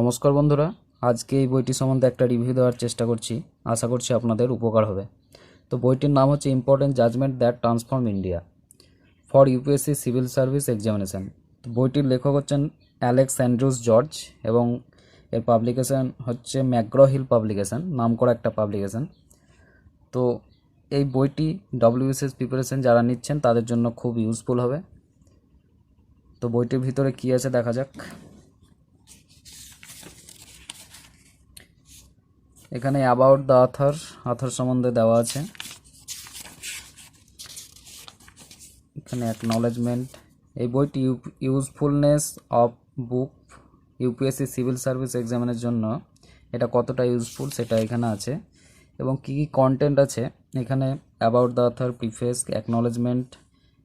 নমস্কার বন্ধুরা, আজকে এই বইটি সম্বন্ধে একটা রিভিউ দেওয়ার চেষ্টা করছি। আশা করছি আপনাদের উপকার হবে। তো বইটির নাম হচ্ছে important judgement that transform India for UPSC civil service examination. তো বইটির লেখক হচ্ছেন অ্যালেক্স অ্যান্ড্রুস জর্জ এবং এর পাবলিকেশন হচ্ছে ম্যাকগ্র হিল পাবলিকেশন, নামকরা একটা পাবলিকেশন। তো এই বইটি ডব্লিউবিসিএস প্রিপারেশন যারা নিচ্ছেন তাদের জন্য খুব ইউজফুল হবে। তো বইটির ভিতরে কী আছে দেখা যাক। এখানে অ্যাবাউট দ্য অথর সম্বন্ধে দেওয়া আছে। এখানে অ্যাকনলেজমেন্ট, এই বইটি usefulness of book UPSC civil service এক্সামিনের জন্য এটা কতটা ইউজফুল সেটা এখানে আছে এবং কী কী কন্টেন্ট আছে এখানে। About the author, preface, acknowledgement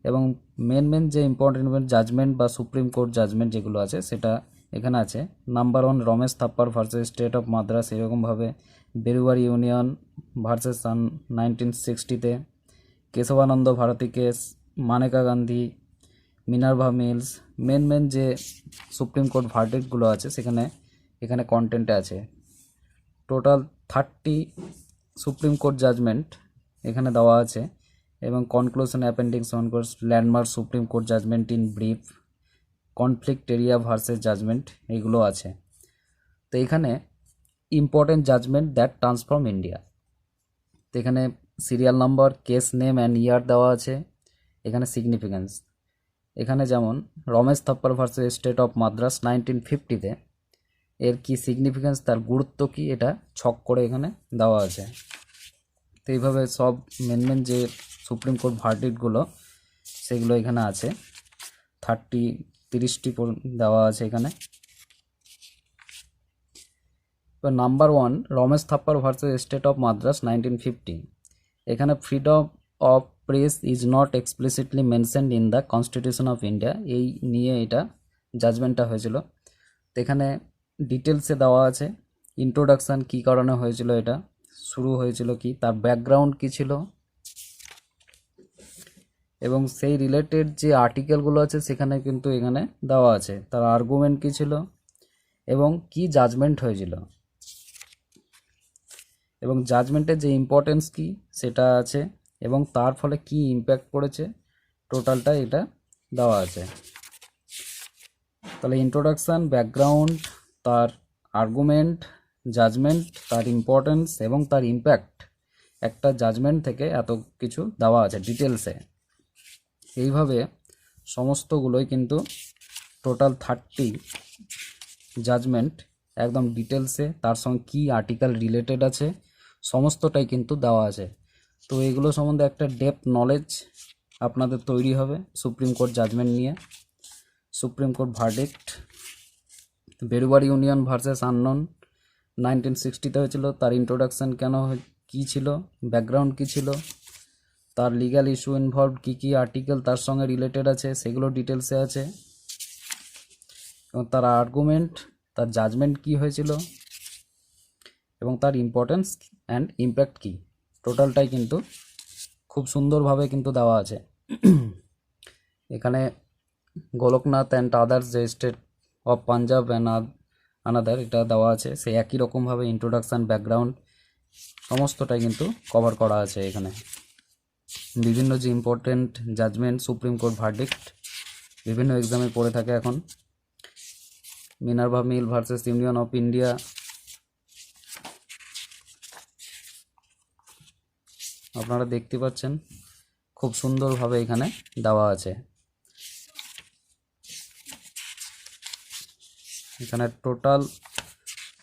এবং মেন যে ইম্পর্টেন্ট জাজমেন্ট বা সুপ্রিম কোর্ট জাজমেন্ট যেগুলো আছে সেটা এখানে আছে। Number 1 Romesh Thappar versus state of Madras, এরকমভাবে বেরুয়ারি ইউনিয়ন ভার্সেস 1960-তে, কেশবানন্দ ভারতী কেস, মানেকা গান্ধী, মিনার্ভা মিলস, মেন যে সুপ্রিম কোর্ট ভার্ডিক্টগুলো আছে এখানে কন্টেন্টে আছে। টোটাল 30 সুপ্রিম কোর্ট জাজমেন্ট এখানে দেওয়া আছে এবং conclusion, appendix 1 course, landmark supreme court judgement in brief, conflict area versus judgement, এগুলো আছে। তো এখানে important judgement that transform India, তো এখানে serial number, case name and year দেওয়া আছে। এখানে সিগনিফিক্যান্স, এখানে যেমন Romesh Thappar versus state of Madras 1950-তে, এর কি সিগনিফিক্যান্স, তার গুরুত্ব কি, এটা ছক করে এখানে দেওয়া আছে। তো এইভাবে সব মেন যে সুপ্রিম কোর্ট ভার্ডিক্টগুলো সেগুলো এখানে আছে। 30টি দেওয়া আছে এখানে। তো number 1 Romesh Thappar versus state of Madras 1950, এখানে freedom of press is not explicitly mentioned in the constitution of India, এই নিয়ে এটা জাজমেন্টটা হয়েছিল। তো এখানে ডিটেলসে দেওয়া আছে ইন্ট্রোডাকশান, কী কারণে হয়েছিল, এটা শুরু হয়েছিল কি, তার ব্যাকগ্রাউন্ড কী ছিল এবং সেই রিলেটেড যে আর্টিকেলগুলো আছে সেখানে কিন্তু এখানে দেওয়া আছে তার আর্গুমেন্ট কী ছিল এবং কি জাজমেন্ট হয়েছিল এবং জাজমেন্টের যে ইম্পর্টেন্স কি সেটা আছে এবং তার ফলে কি ইম্প্যাক্ট পড়েছে, টোটালটা এটা দেওয়া আছে। তাহলে ইন্ট্রোডাকশান, ব্যাকগ্রাউন্ড, তার আর্গুমেন্ট, জাজমেন্ট, তার ইম্পর্টেন্স এবং তার ইম্প্যাক্ট, একটা জাজমেন্ট থেকে এত কিছু দেওয়া আছে ডিটেলসে। এইভাবে সমস্তগুলোই কিন্তু টোটাল 30 জাজমেন্ট একদম ডিটেলসে, তার সঙ্গে কী আর্টিকেল রিলেটেড আছে সমস্তটাই কিন্তু দেওয়া আছে। তো এগুলো সম্বন্ধে একটা ডেপথ নলেজ আপনাদের তৈরি হবে সুপ্রিম কোর্ট জাজমেন্ট নিয়ে। Supreme court verdict, Berubari union versus unknown 1960-তে হয়েছিল, তার ইন্ট্রোডাকশান কেন, কী ছিল, ব্যাকগ্রাউন্ড কী ছিল, তার লিগ্যাল ইস্যু ইনভলভ, কী আর্টিকেল তার সঙ্গে রিলেটেড আছে সেগুলো ডিটেলসে আছে এবং তার আর্গুমেন্ট, তার জাজমেন্ট কী হয়েছিল এবং তার ইম্পর্টেন্স অ্যান্ড ইম্প্যাক্ট কী, টোটালটাই কিন্তু খুব সুন্দরভাবে কিন্তু দেওয়া আছে। এখানে গোলকনাথ অ্যান্ড আদার্স, যে state of Punjab and another, এটা দেওয়া আছে। সেই একই রকমভাবে ইন্ট্রোডাকশান, ব্যাকগ্রাউন্ড সমস্তটাই কিন্তু কভার করা আছে এখানে। বিভিন্ন যে important judgement, supreme court verdict বিভিন্ন এক্সামে পড়ে থাকে এখন। Minerva mill versus union of India, আপনারা দেখতে পাচ্ছেন খুব সুন্দরভাবে এখানে দেওয়া আছে। এখানে টোটাল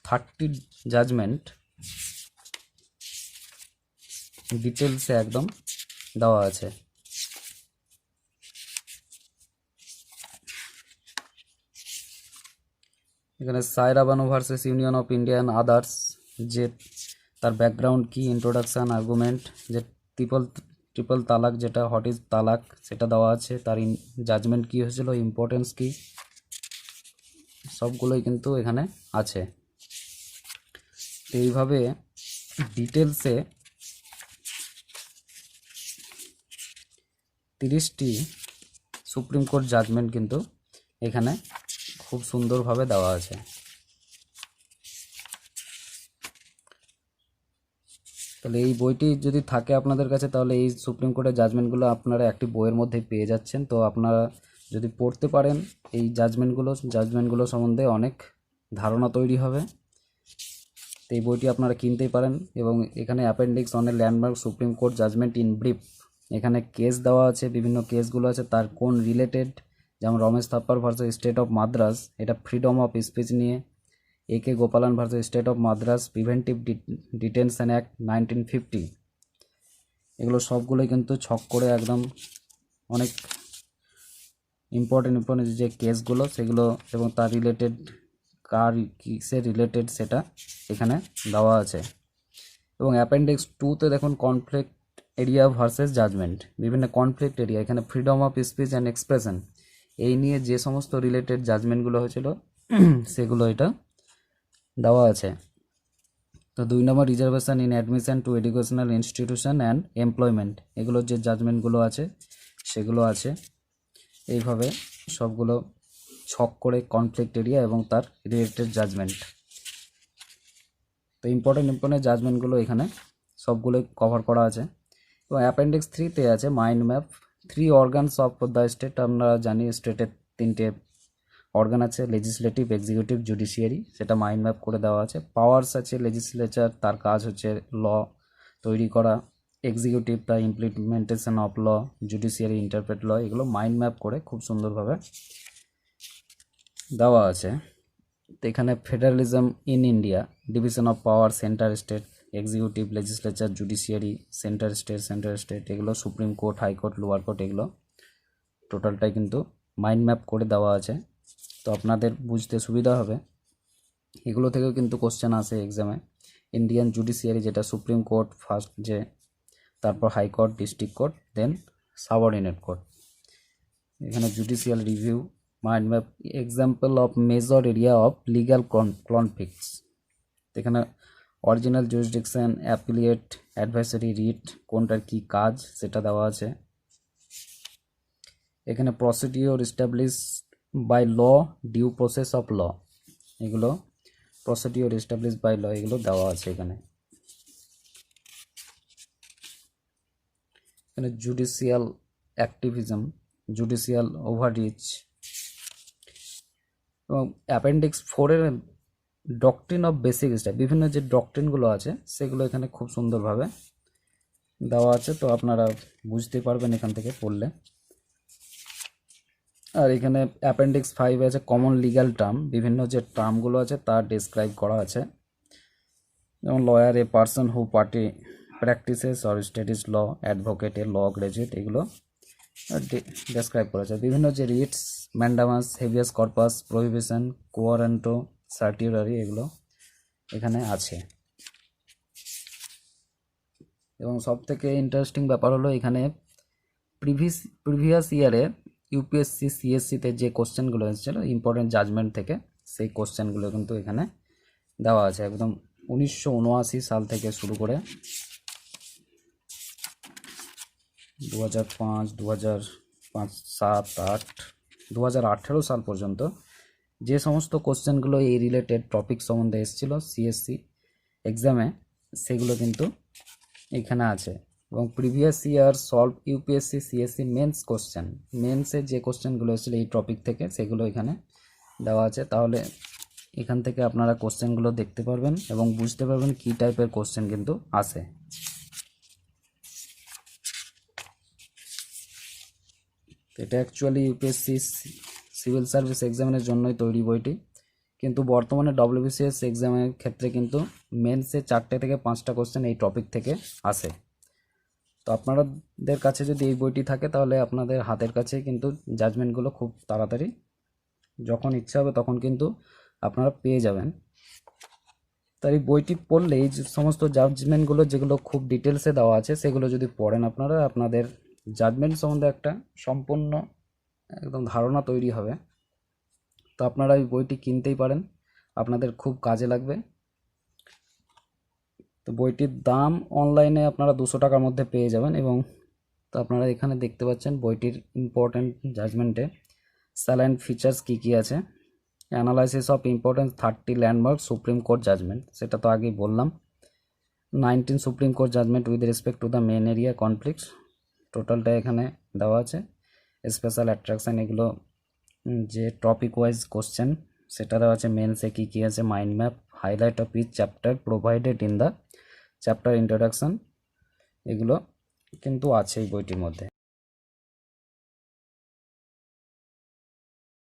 30 জাজমেন্ট ডিটেলসে একদম দেওয়া আছে। এখানে Saira Banu versus union of India and others, যে তার ব্যাকগ্রাউন্ড কি, ইন্ট্রোডাকশান, আর্গুমেন্ট, যে ট্রিপল তালাক, যেটা হোয়াট ইজ তালাক সেটা দেওয়া আছে, তার জাজমেন্ট কী হয়েছিল, ইম্পর্টেন্স কী, সবগুলোই কিন্তু এখানে আছে। এইভাবে ডিটেলসে 30টি সুপ্রিম কোর্ট জাজমেন্ট কিন্তু এখানে খুব সুন্দরভাবে দেওয়া আছে। তাহলে এই বইটি যদি থাকে আপনাদের কাছে তাহলে এই সুপ্রিম কোর্টের জাজমেন্টগুলো আপনারা একটি বইয়ের মধ্যে পেয়ে যাচ্ছেন। তো আপনারা যদি পড়তে পারেন এই জাজমেন্টগুলো সম্বন্ধে অনেক ধারণা তৈরি হবে। তো এই বইটি আপনারা কিনতেই পারেন। এবং এখানে appendix on a landmark supreme court judgement in brief, এখানে কেস দেওয়া আছে, বিভিন্ন কেসগুলো আছে তার কোন রিলেটেড, যেমন Romesh Thappar versus state of Madras, এটা ফ্রিডম অফ স্পিচ নিয়ে। A K Gopalan versus state of Madras preventive detention act 1950, এগুলো সবগুলোই কিন্তু ছক করে একদম অনেক ইম্পর্টেন্ট যে কেসগুলো সেগুলো এবং তার রিলেটেড কার কিসের রিলেটেড সেটা এখানে দেওয়া আছে। এবং অ্যাপেন্ডিক্স 2তে দেখুন কনফ্লিক্ট এরিয়া ভার্সেস জাজমেন্ট, বিভিন্ন কনফ্লিক্ট এরিয়া, এখানে freedom of speech and expression এই নিয়ে যে সমস্ত রিলেটেড জাজমেন্টগুলো হয়েছিল সেগুলো এটা দেওয়া আছে। তো 2 নম্বর reservation in admission to educational institution and employment, এগুলোর যে জাজমেন্টগুলো আছে সেগুলো আছে। এইভাবে সবগুলো ছক করে কনফ্লিক্ট এরিয়া এবং তার রিলেটেড জাজমেন্ট। তো ইম্পর্টেন্ট জাজমেন্টগুলো এখানে সবগুলোই কভার করা আছে। এবং অ্যাপেন্ডিক্স 3তে আছে mind map, 3 organs of the state. আমরা জানি স্টেটের 3টে অর্গান আছে, লেজিসলেটিভ, এক্সিকিউটিভ, জুডিশিয়ারি, সেটা মাইন্ড ম্যাপ করে দেওয়া আছে। পাওয়ার্স আছে লেজিসলেচার, তার কাজ হচ্ছে ল তৈরি করা, executive the implementation of law, judiciary interpret law, এগুলো মাইন্ড ম্যাপ করে খুব সুন্দরভাবে দেওয়া আছে। তো এখানে federalism in India, division of power, centre state, executive, legislature, judiciary, centre state, এগুলো supreme court, high court, lower court, এগুলো টোটালটাই কিন্তু মাইন্ড ম্যাপ করে দেওয়া আছে। তো আপনাদের বুঝতে সুবিধা হবে। এগুলো থেকেও কিন্তু কোশ্চেন আসে এক্সামে। ইন্ডিয়ান জুডিশিয়ারি, যেটা সুপ্রিম কোর্ট ফার্স্ট, যে তারপর high court, district court, then subordinate court. এখানে judicial review, mind map, example of major area of legal conflicts, এখানে original jurisdiction, appellate, advisory, writ, কোনটার কি কাজ সেটা দেওয়া আছে। এখানে procedure establish by law, due process of law, এগুলো প্রসিডিওর এস্টাবলিশ বাই ল, এগুলো দেওয়া আছে এখানে। এখানে জুডিশিয়াল অ্যাক্টিভিজম, জুডিশিয়াল ওভাররিচ। এবং অ্যাপেন্ডিক্স 4-এর ডক্ট্রিন অফ বেসিক স্টাফ, বিভিন্ন যে ডক্ট্রিনগুলো আছে সেগুলো এখানে খুব সুন্দরভাবে দেওয়া আছে। তো আপনারা বুঝতে পারবেন এখান থেকে পড়লে। আর এখানে অ্যাপেন্ডিক্স 5 আছে কমন লিগ্যাল টার্ম, বিভিন্ন যে টার্মগুলো আছে তা ডিসক্রাইব করা আছে। যেমন lawyer, a person who party practises or studies law, advocate, a law graduate, এগুলো ডেসক্রাইব করা আছে। বিভিন্ন যে writs, mandamus, habeas corpus, prohibition, quo warranto, certiorari, এগুলো এখানে আছে। এবং সব থেকে ইন্টারেস্টিং ব্যাপার হলো এখানে প্রিভিয়াস ইয়ারে ইউপিএসসি সিএসসিতে যে কোশ্চেনগুলো এসেছিলো ইম্পর্টেন্ট জাজমেন্ট থেকে, সেই কোশ্চেনগুলো কিন্তু এখানে দেওয়া আছে একদম 1979 সাল থেকে শুরু করে 2005, 2005, 7, 8, 2018 সাল পর্যন্ত যে সমস্ত কোশ্চেনগুলো এই রিলেটেড টপিক সম্বন্ধে এসেছিলো সিএসসি এক্সামে, সেগুলো কিন্তু এখানে আছে। এবং previous year solve UPSC CSC mains question, মেন্সে যে কোশ্চেনগুলো এসেছিলো এই টপিক থেকে সেগুলো এখানে দেওয়া আছে। তাহলে এখান থেকে আপনারা কোশ্চেনগুলো দেখতে পারবেন এবং বুঝতে পারবেন কী টাইপের কোশ্চেন কিন্তু আসে। এটা অ্যাকচুয়ালি ইউপিএসসি সিভিল সার্ভিস এক্সামের জন্যই তৈরি বইটি, কিন্তু বর্তমানে ডব্লিউবিসিএস এক্সামের ক্ষেত্রে কিন্তু মেন্সে 4টে থেকে 5টা কোশ্চেন এই টপিক থেকে আসে। তো আপনাদের কাছে যদি এই বইটি থাকে তাহলে আপনাদের হাতের কাছে কিন্তু জাজমেন্টগুলো খুব তাড়াতাড়ি যখন ইচ্ছা হবে তখন কিন্তু আপনারা পেয়ে যাবেন। তাই বইটি পড়লে এই যে সমস্ত জাজমেন্টগুলো যেগুলো খুব ডিটেলসে দেওয়া আছে সেগুলো যদি পড়েন আপনারা, আপনাদের জাজমেন্ট সম্বন্ধে একটা সম্পূর্ণ একদম ধারণা তৈরি হবে। তো আপনারা এই বইটি কিনতেই পারেন, আপনাদের খুব কাজে লাগবে। তো বইটির দাম অনলাইনে আপনারা 200 টাকার মধ্যে পেয়ে যাবেন। এবং তো আপনারা এখানে দেখতে পাচ্ছেন বইটির ইম্পর্টেন্ট জাজমেন্টে স্যালাইন ফিচার্স কী কী আছে। Analysis of important 30 landmark supreme court judgement, সেটা তো আগেই বললাম। 19 supreme court judgement with respect to the main area conflicts, টোটালটা এখানে দেওয়া আছে। স্পেশাল অ্যাট্রাকশান, এগুলো যে টপিক ওয়াইজ কোশ্চেন সেটা দেওয়া আছে। মেন্সে কী কী আছে, mind map, highlight of each chapter provided in the chapter introduction, এগুলো কিন্তু আছে এই বইটির মধ্যে।